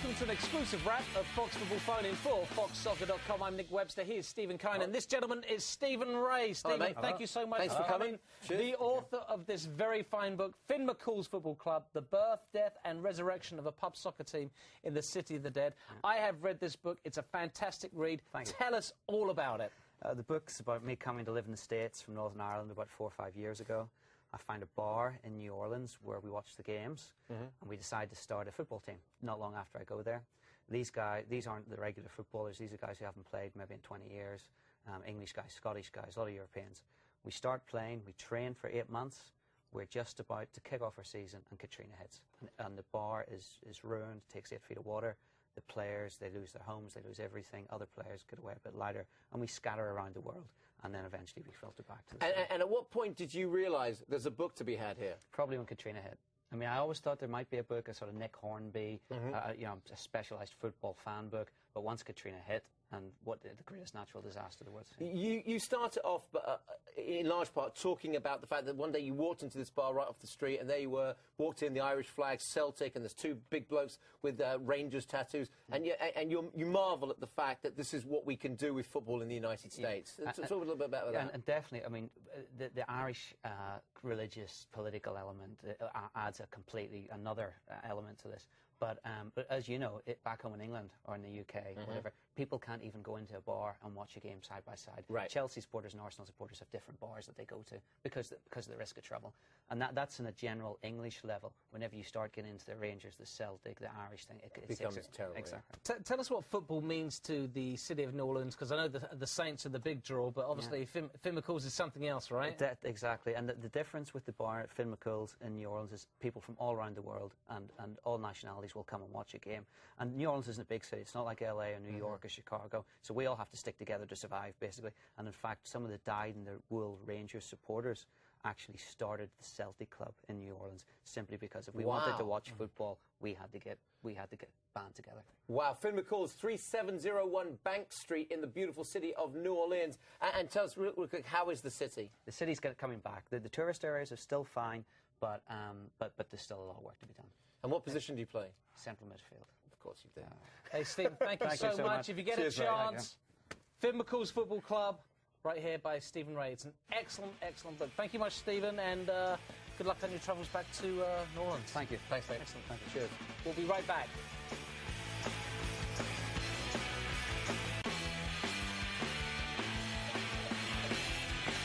welcome to an exclusive wrap of Fox Football Phone in for FoxSoccer.com. I'm Nick Webster. Here's Stephen Kynan. This gentleman is Stephen Rea. Stephen, thank you so much Thanks for coming. The author of this very fine book, Finn McCool's Football Club, The Birth, Death and Resurrection of a Pub Soccer Team in the City of the Dead. I have read this book. It's a fantastic read. Tell us all about it. The book's about me coming to live in the States from Northern Ireland about 4 or 5 years ago. I found a bar in New Orleans where we watched the games, and we decided to start a football team not long after I go there. These aren't the regular footballers. These are guys who haven't played maybe in 20 years. English guys, Scottish guys, a lot of Europeans. We start playing, we train for 8 months. We're just about to kick off our season, and Katrina hits. And the bar is ruined, takes 8 feet of water. The players, they lose their homes, they lose everything. Other players get away a bit lighter, and we scatter around the world, and then eventually we filter back to the city. And at what point did you realise there's a book to be had here? Probably when Katrina hit. I mean, I always thought there might be a book, a sort of Nick Hornby, a specialised football fan book. But once Katrina hit, and what the greatest natural disaster the world's seen. You started off, in large part, talking about the fact that one day you walked into this bar right off the street, and there you were, walked in, the Irish flag, Celtic, and there's 2 big blokes with Rangers tattoos, and you marvel at the fact that this is what we can do with football in the United States. Talk a little bit about that. And definitely, I mean, the Irish religious political element adds another element to this. But as you know, back home in England or in the UK, whatever, people can't even go into a bar and watch a game side by side. Right. Chelsea supporters and Arsenal supporters have different bars that they go to because of the risk of trouble. And that's in a general English level. Whenever you start getting into the Rangers, the Celtic, the Irish thing, it becomes terrible. Exactly. Tell us what football means to the city of New Orleans, because I know the Saints are the big draw, but obviously Finn McCool's is something else, right? Exactly. And the difference with the bar at Finn McCool's in New Orleans is people from all around the world and all nationalities will come and watch a game. And New Orleans isn't a big city. It's not like LA or New York or Chicago. So we all have to stick together to survive, basically. And in fact, some of the dyed-in-the-wool Rangers supporters actually started the Celtic Club in New Orleans simply because if we wanted to watch football, we had to get band together. Wow, Finn McCool's 3701 Bank Street in the beautiful city of New Orleans. And tell us real quick, how is the city? The city's coming back. The tourist areas are still fine, but there's still a lot of work to be done. And what position do you play? Central midfield. Of course you do. Hey, Steve, thank you so much. If you get a chance, Finn McCool's Football Club, right here by Stephen Rea. It's an excellent, excellent book. Thank you much, Stephen, and good luck on your travels back to New Orleans. Thank you. Thanks, mate. Excellent. Thank you. Cheers. We'll be right back.